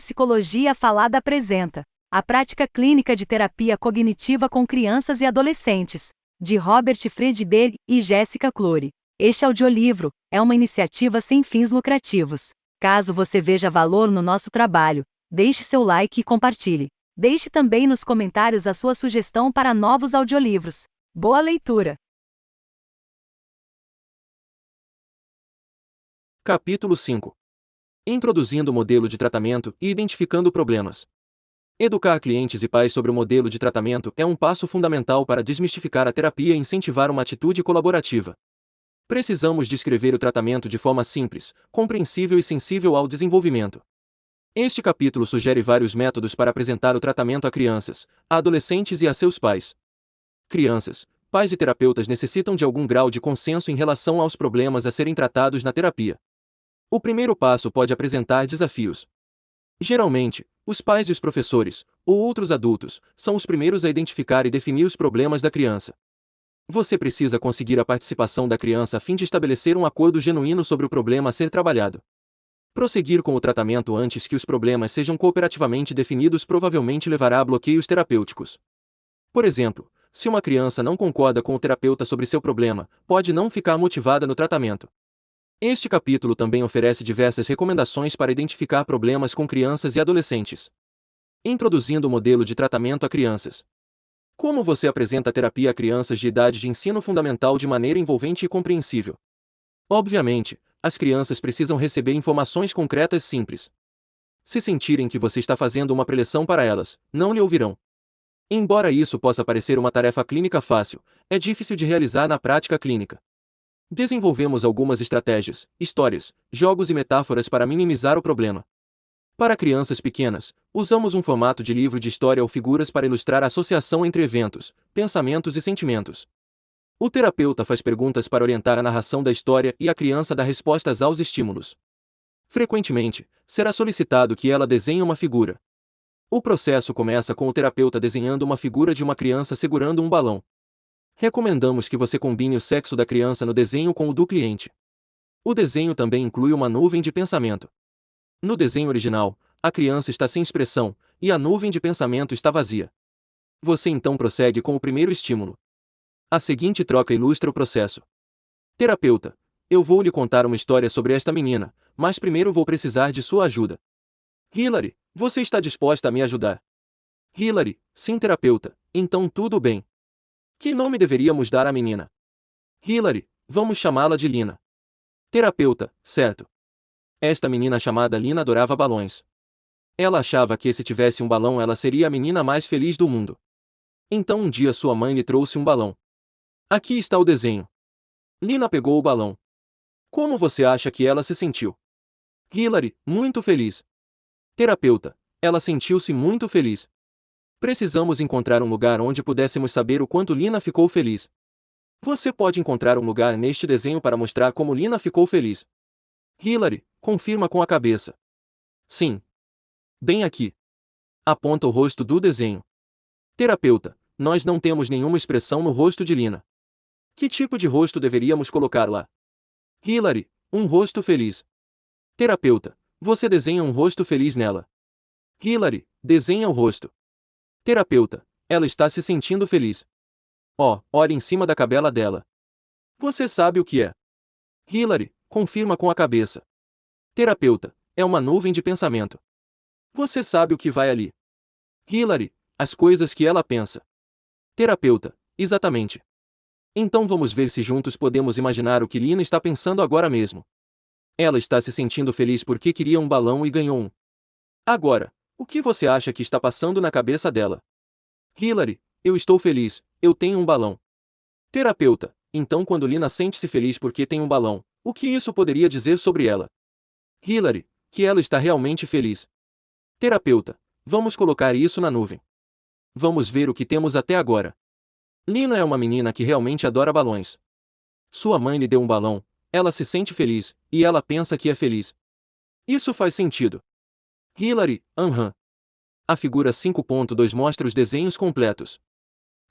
Psicologia Falada apresenta a prática clínica de terapia cognitiva com crianças e adolescentes, de Robert Friedberg e Jessica Clory. Este audiolivro é uma iniciativa sem fins lucrativos. Caso você veja valor no nosso trabalho, deixe seu like e compartilhe. Deixe também nos comentários a sua sugestão para novos audiolivros. Boa leitura! Capítulo 5. Introduzindo o modelo de tratamento e identificando problemas. Educar clientes e pais sobre o modelo de tratamento é um passo fundamental para desmistificar a terapia e incentivar uma atitude colaborativa. Precisamos descrever o tratamento de forma simples, compreensível e sensível ao desenvolvimento. Este capítulo sugere vários métodos para apresentar o tratamento a crianças, a adolescentes e a seus pais. Crianças, pais e terapeutas necessitam de algum grau de consenso em relação aos problemas a serem tratados na terapia. O primeiro passo pode apresentar desafios. Geralmente, os pais e os professores, ou outros adultos, são os primeiros a identificar e definir os problemas da criança. Você precisa conseguir a participação da criança a fim de estabelecer um acordo genuíno sobre o problema a ser trabalhado. Prosseguir com o tratamento antes que os problemas sejam cooperativamente definidos provavelmente levará a bloqueios terapêuticos. Por exemplo, se uma criança não concorda com o terapeuta sobre seu problema, pode não ficar motivada no tratamento. Este capítulo também oferece diversas recomendações para identificar problemas com crianças e adolescentes. Introduzindo o modelo de tratamento a crianças. Como você apresenta a terapia a crianças de idade de ensino fundamental de maneira envolvente e compreensível? Obviamente, as crianças precisam receber informações concretas simples. Se sentirem que você está fazendo uma preleção para elas, não lhe ouvirão. Embora isso possa parecer uma tarefa clínica fácil, é difícil de realizar na prática clínica. Desenvolvemos algumas estratégias, histórias, jogos e metáforas para minimizar o problema. Para crianças pequenas, usamos um formato de livro de história ou figuras para ilustrar a associação entre eventos, pensamentos e sentimentos. O terapeuta faz perguntas para orientar a narração da história e a criança dá respostas aos estímulos. Frequentemente, será solicitado que ela desenhe uma figura. O processo começa com o terapeuta desenhando uma figura de uma criança segurando um balão. Recomendamos que você combine o sexo da criança no desenho com o do cliente. O desenho também inclui uma nuvem de pensamento. No desenho original, a criança está sem expressão, e a nuvem de pensamento está vazia. Você então prossegue com o primeiro estímulo. A seguinte troca ilustra o processo. Terapeuta, eu vou lhe contar uma história sobre esta menina, mas primeiro vou precisar de sua ajuda. Hilary, você está disposta a me ajudar? Hilary, sim, terapeuta, então tudo bem. Que nome deveríamos dar à menina? Hilary, vamos chamá-la de Lina. Terapeuta, certo. Esta menina chamada Lina adorava balões. Ela achava que se tivesse um balão ela seria a menina mais feliz do mundo. Então um dia sua mãe lhe trouxe um balão. Aqui está o desenho. Lina pegou o balão. Como você acha que ela se sentiu? Hilary, muito feliz. Terapeuta, ela sentiu-se muito feliz. Precisamos encontrar um lugar onde pudéssemos saber o quanto Lina ficou feliz. Você pode encontrar um lugar neste desenho para mostrar como Lina ficou feliz. Hilary, confirma com a cabeça. Sim. Bem aqui. Aponta o rosto do desenho. Terapeuta, nós não temos nenhuma expressão no rosto de Lina. Que tipo de rosto deveríamos colocar lá? Hilary, um rosto feliz. Terapeuta, você desenha um rosto feliz nela. Hilary, desenha o rosto. Terapeuta, ela está se sentindo feliz. Oh, olhe em cima da cabela dela. Você sabe o que é? Hilary, confirma com a cabeça. Terapeuta, é uma nuvem de pensamento. Você sabe o que vai ali? Hilary, as coisas que ela pensa. Terapeuta, exatamente. Então vamos ver se juntos podemos imaginar o que Lina está pensando agora mesmo. Ela está se sentindo feliz porque queria um balão e ganhou um. Agora, o que você acha que está passando na cabeça dela? Hilary, eu estou feliz, eu tenho um balão. Terapeuta, então quando Lina sente-se feliz porque tem um balão, o que isso poderia dizer sobre ela? Hilary, que ela está realmente feliz. Terapeuta, vamos colocar isso na nuvem. Vamos ver o que temos até agora. Lina é uma menina que realmente adora balões. Sua mãe lhe deu um balão, ela se sente feliz, e ela pensa que é feliz. Isso faz sentido. Hilary, A figura 5.2 mostra os desenhos completos.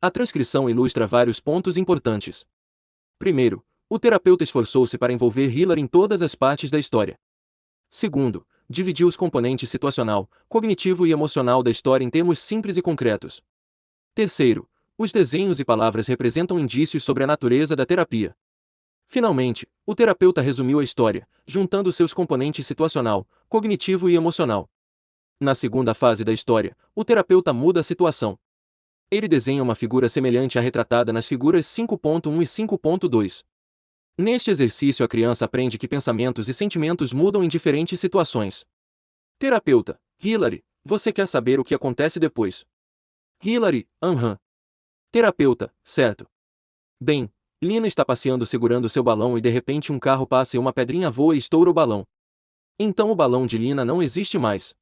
A transcrição ilustra vários pontos importantes. Primeiro, o terapeuta esforçou-se para envolver Hilary em todas as partes da história. Segundo, dividiu os componentes situacional, cognitivo e emocional da história em termos simples e concretos. Terceiro, os desenhos e palavras representam indícios sobre a natureza da terapia. Finalmente, o terapeuta resumiu a história, juntando seus componentes situacional, cognitivo e emocional. Na segunda fase da história, o terapeuta muda a situação. Ele desenha uma figura semelhante à retratada nas figuras 5.1 e 5.2. Neste exercício, a criança aprende que pensamentos e sentimentos mudam em diferentes situações. Terapeuta: Hilary, você quer saber o que acontece depois? Hilary: aham. Terapeuta: certo. Bem, Lina está passeando segurando seu balão e de repente um carro passa e uma pedrinha voa e estoura o balão. Então o balão de Lina não existe mais.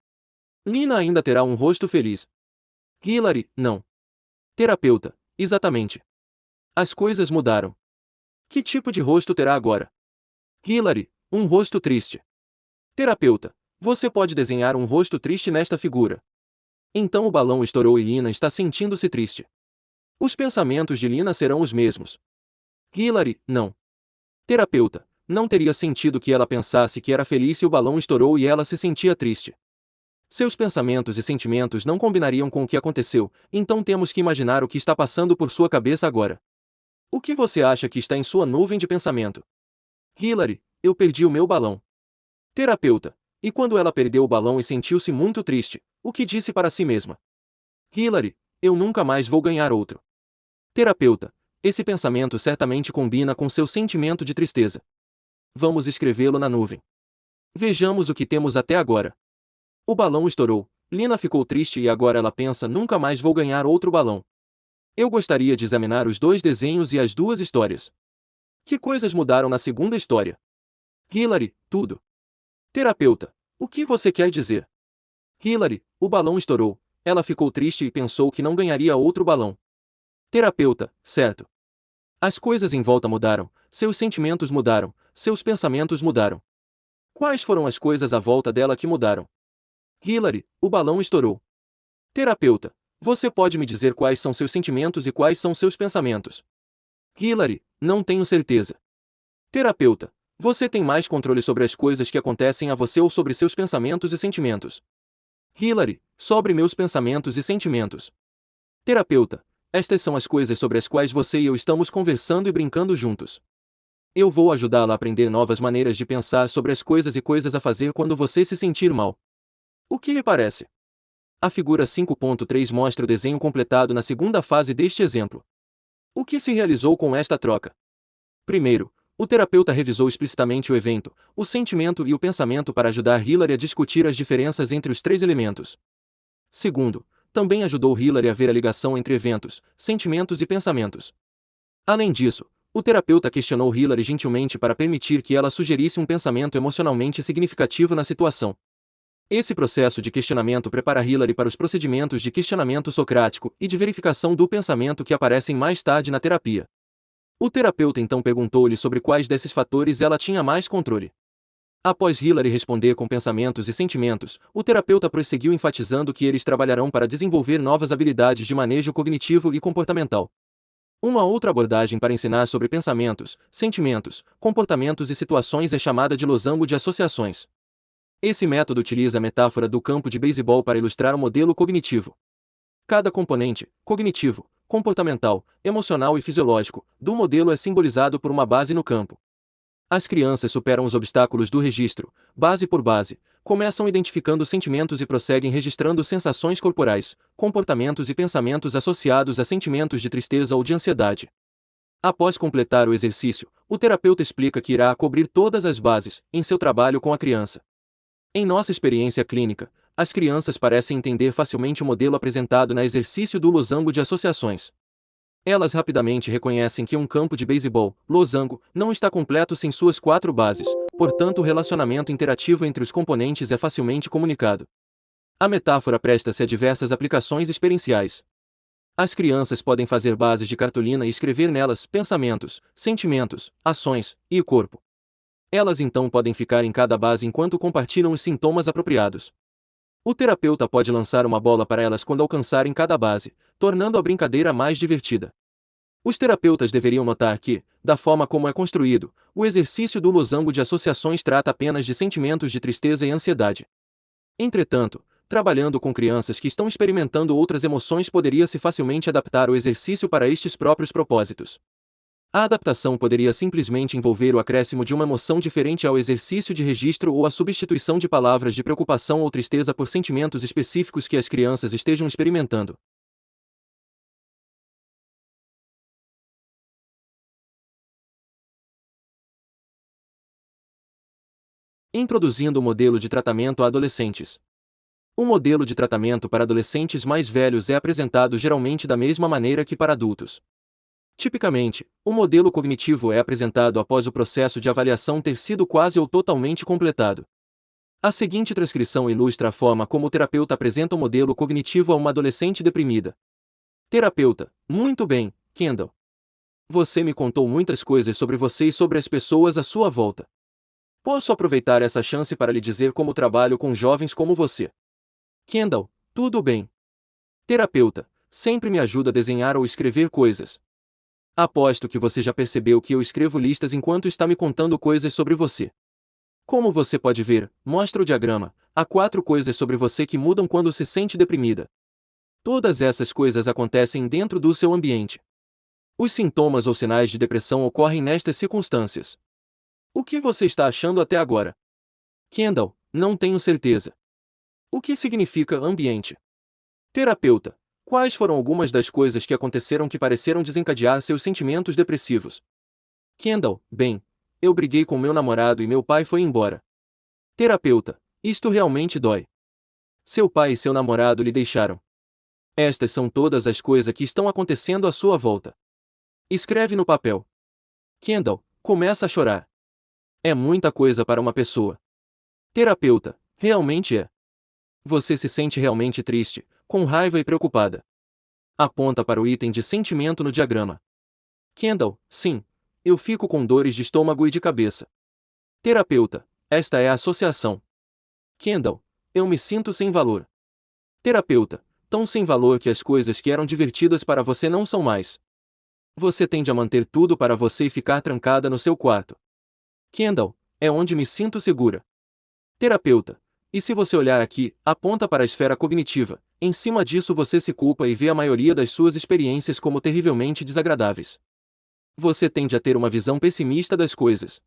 Lina ainda terá um rosto feliz. Hilary: não. Terapeuta: exatamente. As coisas mudaram. Que tipo de rosto terá agora? Hilary: um rosto triste. Terapeuta: você pode desenhar um rosto triste nesta figura. Então o balão estourou e Lina está sentindo-se triste. Os pensamentos de Lina serão os mesmos. Hilary: não. Terapeuta: não teria sentido que ela pensasse que era feliz se o balão estourou e ela se sentia triste. Seus pensamentos e sentimentos não combinariam com o que aconteceu, então temos que imaginar o que está passando por sua cabeça agora. O que você acha que está em sua nuvem de pensamento? Hilary: eu perdi o meu balão. Terapeuta: e quando ela perdeu o balão e sentiu-se muito triste, o que disse para si mesma? Hilary: eu nunca mais vou ganhar outro. Terapeuta: esse pensamento certamente combina com seu sentimento de tristeza. Vamos escrevê-lo na nuvem. Vejamos o que temos até agora. O balão estourou, Lina ficou triste e agora ela pensa: nunca mais vou ganhar outro balão. Eu gostaria de examinar os dois desenhos e as duas histórias. Que coisas mudaram na segunda história? Hilary: tudo. Terapeuta: o que você quer dizer? Hilary: o balão estourou, ela ficou triste e pensou que não ganharia outro balão. Terapeuta: certo. As coisas em volta mudaram, seus sentimentos mudaram, seus pensamentos mudaram. Quais foram as coisas à volta dela que mudaram? Hilary: o balão estourou. Terapeuta: você pode me dizer quais são seus sentimentos e quais são seus pensamentos? Hilary: não tenho certeza. Terapeuta: você tem mais controle sobre as coisas que acontecem a você ou sobre seus pensamentos e sentimentos? Hilary: sobre meus pensamentos e sentimentos. Terapeuta: estas são as coisas sobre as quais você e eu estamos conversando e brincando juntos. Eu vou ajudá-la a aprender novas maneiras de pensar sobre as coisas e coisas a fazer quando você se sentir mal. O que lhe parece? A figura 5.3 mostra o desenho completado na segunda fase deste exemplo. O que se realizou com esta troca? Primeiro, o terapeuta revisou explicitamente o evento, o sentimento e o pensamento para ajudar Hilary a discutir as diferenças entre os três elementos. Segundo, também ajudou Hilary a ver a ligação entre eventos, sentimentos e pensamentos. Além disso, o terapeuta questionou Hilary gentilmente para permitir que ela sugerisse um pensamento emocionalmente significativo na situação. Esse processo de questionamento prepara Hilary para os procedimentos de questionamento socrático e de verificação do pensamento que aparecem mais tarde na terapia. O terapeuta então perguntou-lhe sobre quais desses fatores ela tinha mais controle. Após Hilary responder com pensamentos e sentimentos, o terapeuta prosseguiu enfatizando que eles trabalharão para desenvolver novas habilidades de manejo cognitivo e comportamental. Uma outra abordagem para ensinar sobre pensamentos, sentimentos, comportamentos e situações é chamada de losango de associações. Esse método utiliza a metáfora do campo de beisebol para ilustrar o modelo cognitivo. Cada componente, cognitivo, comportamental, emocional e fisiológico, do modelo é simbolizado por uma base no campo. As crianças superam os obstáculos do registro, base por base, começam identificando sentimentos e prosseguem registrando sensações corporais, comportamentos e pensamentos associados a sentimentos de tristeza ou de ansiedade. Após completar o exercício, o terapeuta explica que irá cobrir todas as bases, em seu trabalho com a criança. Em nossa experiência clínica, as crianças parecem entender facilmente o modelo apresentado no exercício do losango de associações. Elas rapidamente reconhecem que um campo de beisebol, losango, não está completo sem suas 4 bases, portanto o relacionamento interativo entre os componentes é facilmente comunicado. A metáfora presta-se a diversas aplicações experienciais. As crianças podem fazer bases de cartolina e escrever nelas pensamentos, sentimentos, ações e corpo. Elas então podem ficar em cada base enquanto compartilham os sintomas apropriados. O terapeuta pode lançar uma bola para elas quando alcançarem cada base, tornando a brincadeira mais divertida. Os terapeutas deveriam notar que, da forma como é construído, o exercício do losango de associações trata apenas de sentimentos de tristeza e ansiedade. Entretanto, trabalhando com crianças que estão experimentando outras emoções poderia-se facilmente adaptar o exercício para estes próprios propósitos. A adaptação poderia simplesmente envolver o acréscimo de uma emoção diferente ao exercício de registro ou a substituição de palavras de preocupação ou tristeza por sentimentos específicos que as crianças estejam experimentando. Introduzindo o modelo de tratamento a adolescentes. O modelo de tratamento para adolescentes mais velhos é apresentado geralmente da mesma maneira que para adultos. Tipicamente, o modelo cognitivo é apresentado após o processo de avaliação ter sido quase ou totalmente completado. A seguinte transcrição ilustra a forma como o terapeuta apresenta o modelo cognitivo a uma adolescente deprimida. Terapeuta: muito bem, Kendall. Você me contou muitas coisas sobre você e sobre as pessoas à sua volta. Posso aproveitar essa chance para lhe dizer como trabalho com jovens como você. Kendall: tudo bem. Terapeuta: sempre me ajuda a desenhar ou escrever coisas. Aposto que você já percebeu que eu escrevo listas enquanto está me contando coisas sobre você. Como você pode ver, mostra o diagrama, há 4 coisas sobre você que mudam quando se sente deprimida. Todas essas coisas acontecem dentro do seu ambiente. Os sintomas ou sinais de depressão ocorrem nestas circunstâncias. O que você está achando até agora? Kendall: não tenho certeza. O que significa ambiente? Terapeuta: quais foram algumas das coisas que aconteceram que pareceram desencadear seus sentimentos depressivos? Kendall: bem, eu briguei com meu namorado e meu pai foi embora. Terapeuta: isto realmente dói. Seu pai e seu namorado lhe deixaram. Estas são todas as coisas que estão acontecendo à sua volta. Escreve no papel. Kendall: começa a chorar. É muita coisa para uma pessoa. Terapeuta: realmente é. Você se sente realmente triste, com raiva e preocupada. Aponta para o item de sentimento no diagrama. Kendall: sim, eu fico com dores de estômago e de cabeça. Terapeuta: esta é a associação. Kendall: eu me sinto sem valor. Terapeuta: tão sem valor que as coisas que eram divertidas para você não são mais. Você tende a manter tudo para você e ficar trancada no seu quarto. Kendall: é onde me sinto segura. Terapeuta: e se você olhar aqui, aponta para a esfera cognitiva, em cima disso você se culpa e vê a maioria das suas experiências como terrivelmente desagradáveis. Você tende a ter uma visão pessimista das coisas.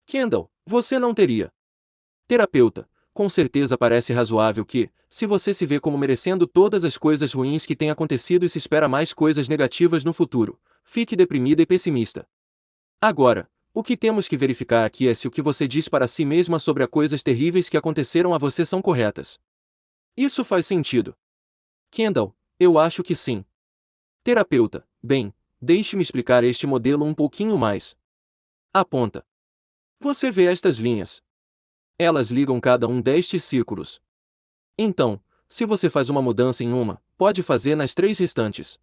Kendall: você não teria. Terapeuta: com certeza parece razoável que, se você se vê como merecendo todas as coisas ruins que têm acontecido e se espera mais coisas negativas no futuro, fique deprimida e pessimista. Agora, o que temos que verificar aqui é se o que você diz para si mesma sobre as coisas terríveis que aconteceram a você são corretas. Isso faz sentido. Kendall: eu acho que sim. Terapeuta: bem, deixe-me explicar este modelo um pouquinho mais. Aponta. Você vê estas linhas. Elas ligam cada um destes círculos. Então, se você faz uma mudança em uma, pode fazer nas 3 restantes.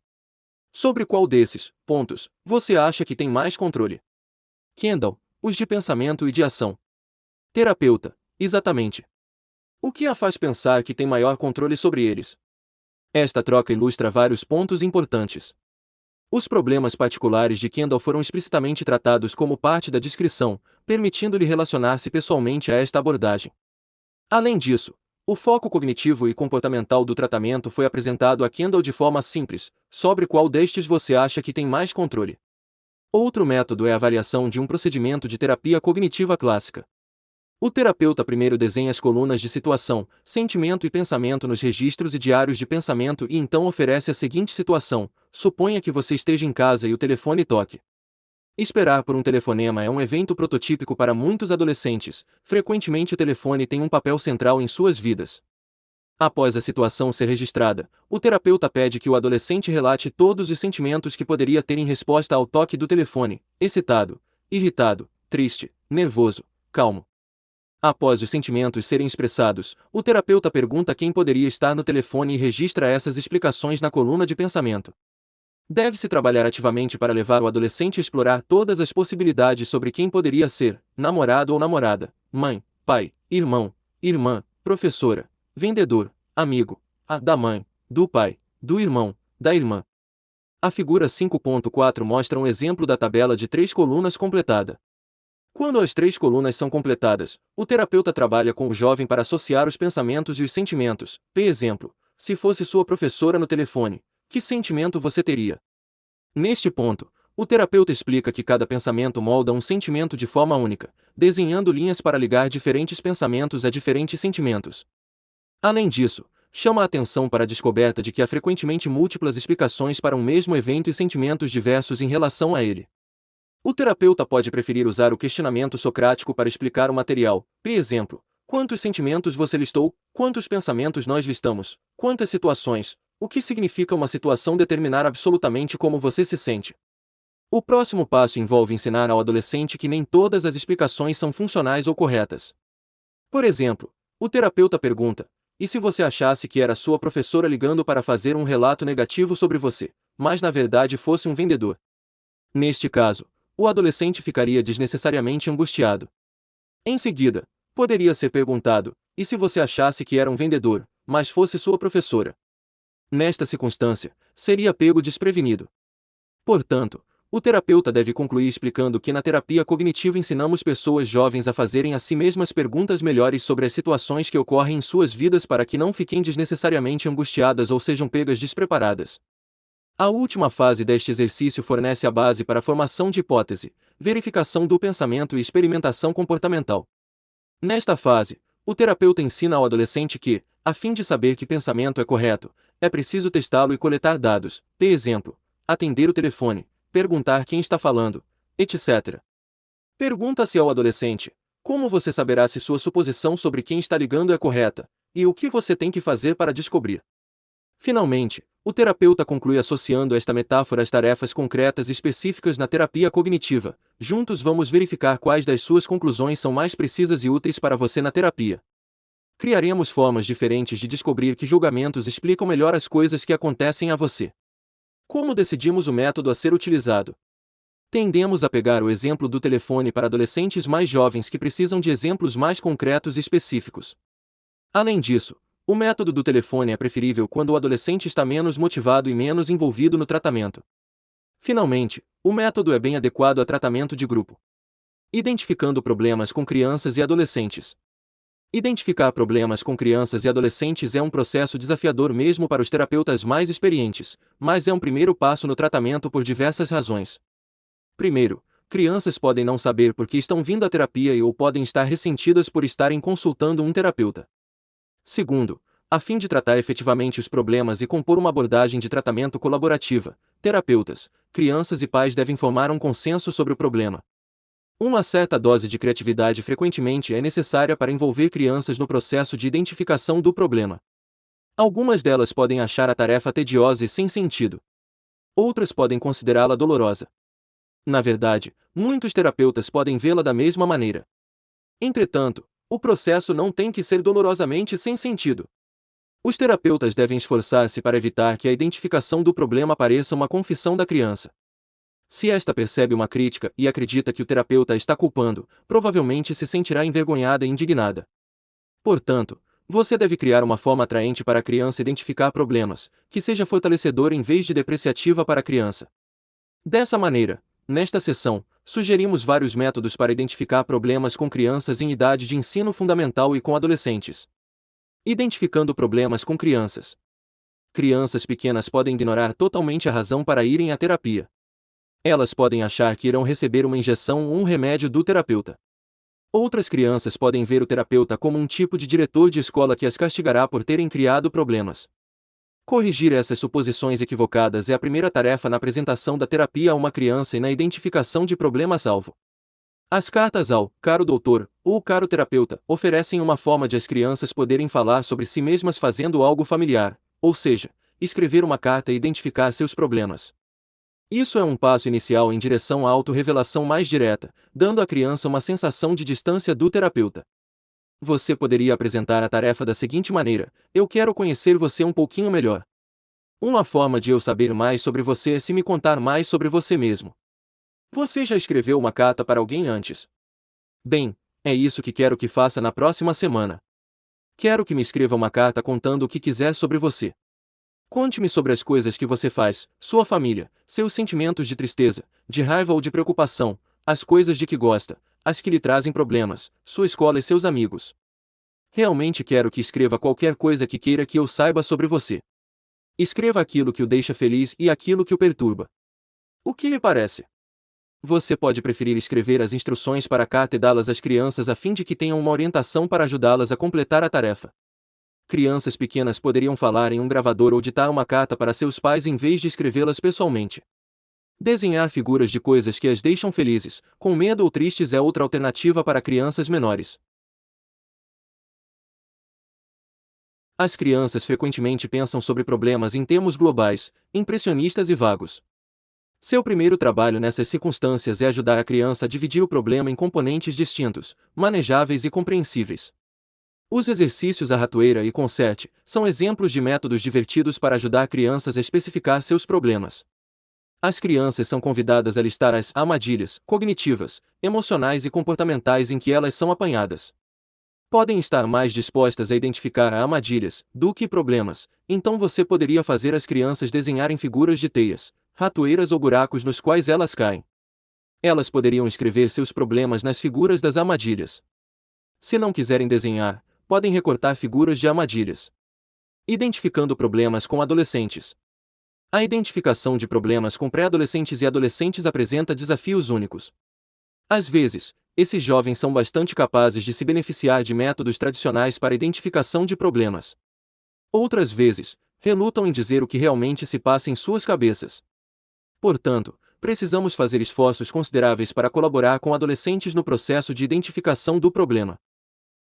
Sobre qual desses pontos você acha que tem mais controle? Kendall: os de pensamento e de ação. Terapeuta: exatamente. O que a faz pensar que tem maior controle sobre eles? Esta troca ilustra vários pontos importantes. Os problemas particulares de Kendall foram explicitamente tratados como parte da descrição, permitindo-lhe relacionar-se pessoalmente a esta abordagem. Além disso, o foco cognitivo e comportamental do tratamento foi apresentado a Kendall de forma simples, sobre qual destes você acha que tem mais controle. Outro método é a avaliação de um procedimento de terapia cognitiva clássica. O terapeuta primeiro desenha as colunas de situação, sentimento e pensamento nos registros e diários de pensamento e então oferece a seguinte situação: suponha que você esteja em casa e o telefone toque. Esperar por um telefonema é um evento prototípico para muitos adolescentes, frequentemente o telefone tem um papel central em suas vidas. Após a situação ser registrada, o terapeuta pede que o adolescente relate todos os sentimentos que poderia ter em resposta ao toque do telefone: excitado, irritado, triste, nervoso, calmo. Após os sentimentos serem expressados, o terapeuta pergunta quem poderia estar no telefone e registra essas explicações na coluna de pensamento. Deve-se trabalhar ativamente para levar o adolescente a explorar todas as possibilidades sobre quem poderia ser: namorado ou namorada, mãe, pai, irmão, irmã, professora, vendedor, amigo, da mãe, do pai, do irmão, da irmã. A figura 5.4 mostra um exemplo da tabela de 3 colunas completada. Quando as 3 colunas são completadas, o terapeuta trabalha com o jovem para associar os pensamentos e os sentimentos. Por exemplo, se fosse sua professora no telefone, que sentimento você teria? Neste ponto, o terapeuta explica que cada pensamento molda um sentimento de forma única, desenhando linhas para ligar diferentes pensamentos a diferentes sentimentos. Além disso, chama a atenção para a descoberta de que há frequentemente múltiplas explicações para um mesmo evento e sentimentos diversos em relação a ele. O terapeuta pode preferir usar o questionamento socrático para explicar o material. Por exemplo, quantos sentimentos você listou? Quantos pensamentos nós listamos? Quantas situações? O que significa uma situação determinar absolutamente como você se sente? O próximo passo envolve ensinar ao adolescente que nem todas as explicações são funcionais ou corretas. Por exemplo, o terapeuta pergunta: e se você achasse que era sua professora ligando para fazer um relato negativo sobre você, mas na verdade fosse um vendedor? Neste caso, o adolescente ficaria desnecessariamente angustiado. Em seguida, poderia ser perguntado: e se você achasse que era um vendedor, mas fosse sua professora? Nesta circunstância, seria pego desprevenido. Portanto, o terapeuta deve concluir explicando que na terapia cognitiva ensinamos pessoas jovens a fazerem a si mesmas perguntas melhores sobre as situações que ocorrem em suas vidas para que não fiquem desnecessariamente angustiadas ou sejam pegas despreparadas. A última fase deste exercício fornece a base para a formação de hipótese, verificação do pensamento e experimentação comportamental. Nesta fase, o terapeuta ensina ao adolescente que, a fim de saber que pensamento é correto, é preciso testá-lo e coletar dados, por exemplo, atender o telefone, perguntar quem está falando, etc. Pergunta-se ao adolescente: como você saberá se sua suposição sobre quem está ligando é correta, e o que você tem que fazer para descobrir? Finalmente, o terapeuta conclui associando esta metáfora às tarefas concretas e específicas na terapia cognitiva. Juntos vamos verificar quais das suas conclusões são mais precisas e úteis para você na terapia. Criaremos formas diferentes de descobrir que julgamentos explicam melhor as coisas que acontecem a você. Como decidimos o método a ser utilizado? Tendemos a pegar o exemplo do telefone para adolescentes mais jovens que precisam de exemplos mais concretos e específicos. Além disso, o método do telefone é preferível quando o adolescente está menos motivado e menos envolvido no tratamento. Finalmente, o método é bem adequado a tratamento de grupo. Identificando problemas com crianças e adolescentes. Identificar problemas com crianças e adolescentes é um processo desafiador mesmo para os terapeutas mais experientes, mas é um primeiro passo no tratamento por diversas razões. Primeiro, crianças podem não saber por que estão vindo à terapia ou podem estar ressentidas por estarem consultando um terapeuta. Segundo, a fim de tratar efetivamente os problemas e compor uma abordagem de tratamento colaborativa, terapeutas, crianças e pais devem formar um consenso sobre o problema. Uma certa dose de criatividade frequentemente é necessária para envolver crianças no processo de identificação do problema. Algumas delas podem achar a tarefa tediosa e sem sentido. Outras podem considerá-la dolorosa. Na verdade, muitos terapeutas podem vê-la da mesma maneira. Entretanto, o processo não tem que ser dolorosamente sem sentido. Os terapeutas devem esforçar-se para evitar que a identificação do problema pareça uma confissão da criança. Se esta percebe uma crítica e acredita que o terapeuta está culpando, provavelmente se sentirá envergonhada e indignada. Portanto, você deve criar uma forma atraente para a criança identificar problemas, que seja fortalecedora em vez de depreciativa para a criança. Dessa maneira, nesta sessão, sugerimos vários métodos para identificar problemas com crianças em idade de ensino fundamental e com adolescentes. Identificando problemas com crianças. Crianças pequenas podem ignorar totalmente a razão para irem à terapia. Elas podem achar que irão receber uma injeção ou um remédio do terapeuta. Outras crianças podem ver o terapeuta como um tipo de diretor de escola que as castigará por terem criado problemas. Corrigir essas suposições equivocadas é a primeira tarefa na apresentação da terapia a uma criança e na identificação de problemas-alvo. As cartas ao caro doutor ou caro terapeuta oferecem uma forma de as crianças poderem falar sobre si mesmas fazendo algo familiar, ou seja, escrever uma carta e identificar seus problemas. Isso é um passo inicial em direção à autorrevelação mais direta, dando à criança uma sensação de distância do terapeuta. Você poderia apresentar a tarefa da seguinte maneira: eu quero conhecer você um pouquinho melhor. Uma forma de eu saber mais sobre você é se me contar mais sobre você mesmo. Você já escreveu uma carta para alguém antes? Bem, é isso que quero que faça na próxima semana. Quero que me escreva uma carta contando o que quiser sobre você. Conte-me sobre as coisas que você faz, sua família, seus sentimentos de tristeza, de raiva ou de preocupação, as coisas de que gosta, as que lhe trazem problemas, sua escola e seus amigos. Realmente quero que escreva qualquer coisa que queira que eu saiba sobre você. Escreva aquilo que o deixa feliz e aquilo que o perturba. O que lhe parece? Você pode preferir escrever as instruções para a carta e dá-las às crianças a fim de que tenham uma orientação para ajudá-las a completar a tarefa. Crianças pequenas poderiam falar em um gravador ou ditar uma carta para seus pais em vez de escrevê-las pessoalmente. Desenhar figuras de coisas que as deixam felizes, com medo ou tristes é outra alternativa para crianças menores. As crianças frequentemente pensam sobre problemas em termos globais, impressionistas e vagos. Seu primeiro trabalho nessas circunstâncias é ajudar a criança a dividir o problema em componentes distintos, manejáveis e compreensíveis. Os exercícios à ratoeira e conserte são exemplos de métodos divertidos para ajudar crianças a especificar seus problemas. As crianças são convidadas a listar as armadilhas cognitivas, emocionais e comportamentais em que elas são apanhadas. Podem estar mais dispostas a identificar armadilhas do que problemas, então você poderia fazer as crianças desenharem figuras de teias, ratoeiras ou buracos nos quais elas caem. Elas poderiam escrever seus problemas nas figuras das armadilhas. Se não quiserem desenhar, podem recortar figuras de armadilhas. Identificando problemas com adolescentes. A identificação de problemas com pré-adolescentes e adolescentes apresenta desafios únicos. Às vezes, esses jovens são bastante capazes de se beneficiar de métodos tradicionais para a identificação de problemas. Outras vezes, relutam em dizer o que realmente se passa em suas cabeças. Portanto, precisamos fazer esforços consideráveis para colaborar com adolescentes no processo de identificação do problema.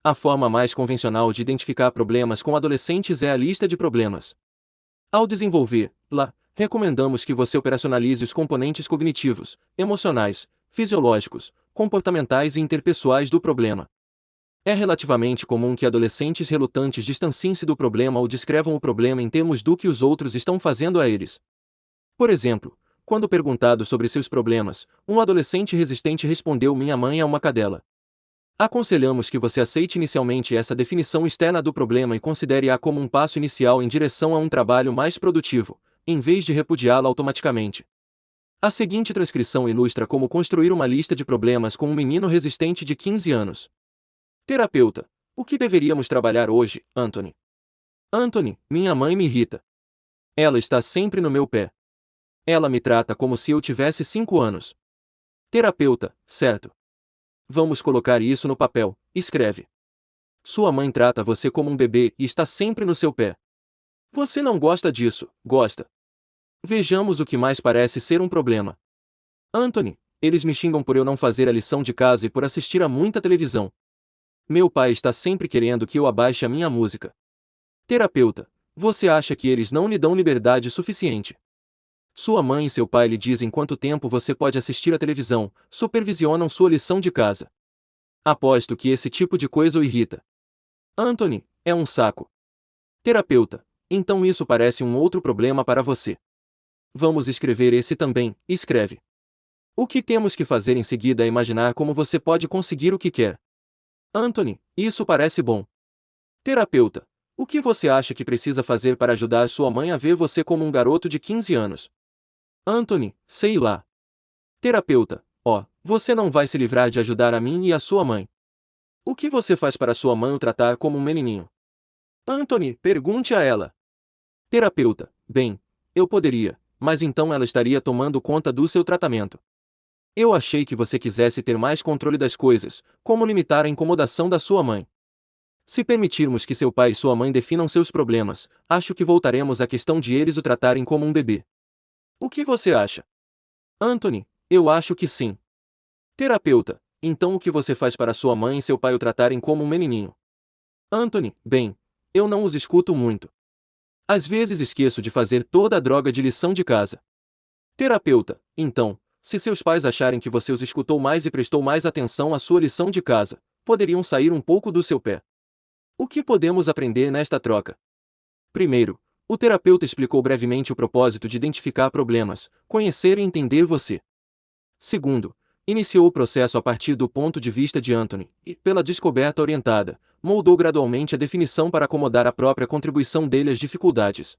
A forma mais convencional de identificar problemas com adolescentes é a lista de problemas. Ao desenvolvê-la, recomendamos que você operacionalize os componentes cognitivos, emocionais, fisiológicos, comportamentais e interpessoais do problema. É relativamente comum que adolescentes relutantes distanciem-se do problema ou descrevam o problema em termos do que os outros estão fazendo a eles. Por exemplo, quando perguntado sobre seus problemas, um adolescente resistente respondeu: "Minha mãe é uma cadela." Aconselhamos que você aceite inicialmente essa definição externa do problema e considere-a como um passo inicial em direção a um trabalho mais produtivo, em vez de repudiá-la automaticamente. A seguinte transcrição ilustra como construir uma lista de problemas com um menino resistente de 15 anos. Terapeuta: o que deveríamos trabalhar hoje, Anthony? Anthony: minha mãe me irrita. Ela está sempre no meu pé. Ela me trata como se eu tivesse 5 anos. Terapeuta: certo. Vamos colocar isso no papel. Escreve. Sua mãe trata você como um bebê e está sempre no seu pé. Você não gosta disso, gosta? Vejamos o que mais parece ser um problema. Anthony: eles me xingam por eu não fazer a lição de casa e por assistir a muita televisão. Meu pai está sempre querendo que eu abaixe a minha música. Terapeuta: você acha que eles não lhe dão liberdade suficiente? Sua mãe e seu pai lhe dizem quanto tempo você pode assistir a televisão, supervisionam sua lição de casa. Aposto que esse tipo de coisa o irrita. Anthony: é um saco. Terapeuta: então isso parece um outro problema para você. Vamos escrever esse também. Escreve. O que temos que fazer em seguida é imaginar como você pode conseguir o que quer. Anthony: isso parece bom. Terapeuta: o que você acha que precisa fazer para ajudar sua mãe a ver você como um garoto de 15 anos? Anthony: sei lá. Terapeuta: você não vai se livrar de ajudar a mim e a sua mãe. O que você faz para sua mãe o tratar como um menininho? Anthony: pergunte a ela. Terapeuta: bem, eu poderia, mas então ela estaria tomando conta do seu tratamento. Eu achei que você quisesse ter mais controle das coisas, como limitar a incomodação da sua mãe. Se permitirmos que seu pai e sua mãe definam seus problemas, acho que voltaremos à questão de eles o tratarem como um bebê. O que você acha? Anthony: eu acho que sim. Terapeuta: então o que você faz para sua mãe e seu pai o tratarem como um menininho? Anthony: bem, eu não os escuto muito. Às vezes esqueço de fazer toda a droga de lição de casa. Terapeuta: então, se seus pais acharem que você os escutou mais e prestou mais atenção à sua lição de casa, poderiam sair um pouco do seu pé. O que podemos aprender nesta troca? Primeiro, o terapeuta explicou brevemente o propósito de identificar problemas, conhecer e entender você. Segundo, iniciou o processo a partir do ponto de vista de Anthony, e, pela descoberta orientada, moldou gradualmente a definição para acomodar a própria contribuição dele às dificuldades.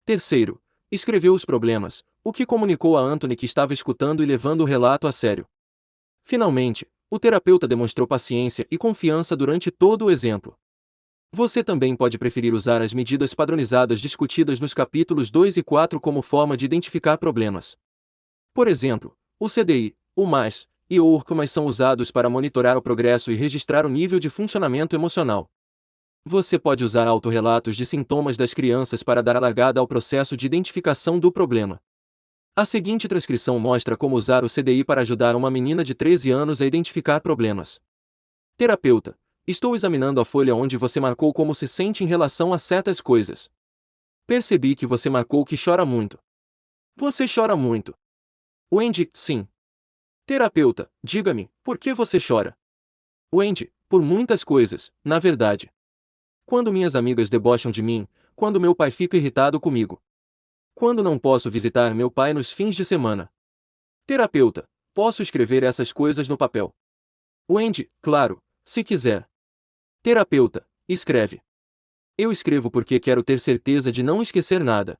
Terceiro, escreveu os problemas, o que comunicou a Anthony que estava escutando e levando o relato a sério. Finalmente, O terapeuta demonstrou paciência e confiança durante todo o exemplo. Você também pode preferir usar as medidas padronizadas discutidas nos capítulos 2 e 4 como forma de identificar problemas. Por exemplo, o CDI, o MAS e o URC são usados para monitorar o progresso e registrar o nível de funcionamento emocional. Você pode usar autorrelatos de sintomas das crianças para dar a largada ao processo de identificação do problema. A seguinte transcrição mostra como usar o CDI para ajudar uma menina de 13 anos a identificar problemas. Terapeuta: estou examinando a folha onde você marcou como se sente em relação a certas coisas. Percebi que você marcou que chora muito. Você chora muito. Wendy: sim. Terapeuta: diga-me, por que você chora? Wendy: por muitas coisas, na verdade. Quando minhas amigas debocham de mim, quando meu pai fica irritado comigo. Quando não posso visitar meu pai nos fins de semana. Terapeuta: posso escrever essas coisas no papel? Wendy: claro, se quiser. Terapeuta: escreve. Eu escrevo porque quero ter certeza de não esquecer nada.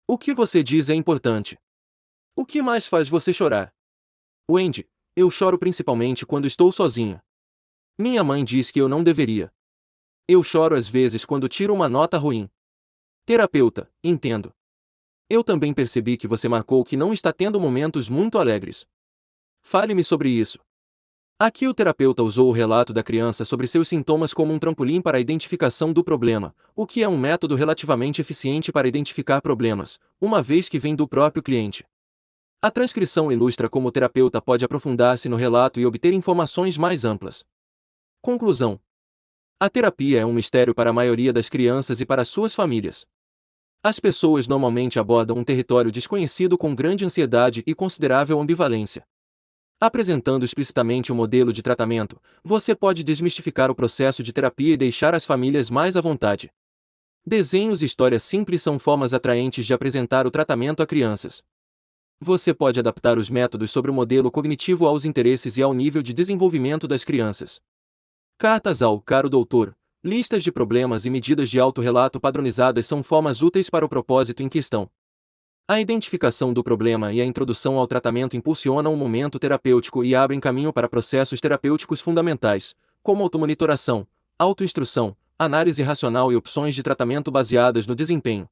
O que você diz é importante. O que mais faz você chorar? Wendy: eu choro principalmente quando estou sozinha. Minha mãe diz que eu não deveria. Eu choro às vezes quando tiro uma nota ruim. Terapeuta: entendo. Eu também percebi que você marcou que não está tendo momentos muito alegres. Fale-me sobre isso. Aqui o terapeuta usou o relato da criança sobre seus sintomas como um trampolim para a identificação do problema, o que é um método relativamente eficiente para identificar problemas, uma vez que vem do próprio cliente. A transcrição ilustra como o terapeuta pode aprofundar-se no relato e obter informações mais amplas. Conclusão: a terapia é um mistério para a maioria das crianças e para suas famílias. As pessoas normalmente abordam um território desconhecido com grande ansiedade e considerável ambivalência. Apresentando explicitamente o modelo de tratamento, você pode desmistificar o processo de terapia e deixar as famílias mais à vontade. Desenhos e histórias simples são formas atraentes de apresentar o tratamento a crianças. Você pode adaptar os métodos sobre o modelo cognitivo aos interesses e ao nível de desenvolvimento das crianças. Cartas ao caro doutor. Listas de problemas e medidas de autorrelato padronizadas são formas úteis para o propósito em questão. A identificação do problema e a introdução ao tratamento impulsionam um momento terapêutico e abrem caminho para processos terapêuticos fundamentais, como automonitoração, autoinstrução, análise racional e opções de tratamento baseadas no desempenho.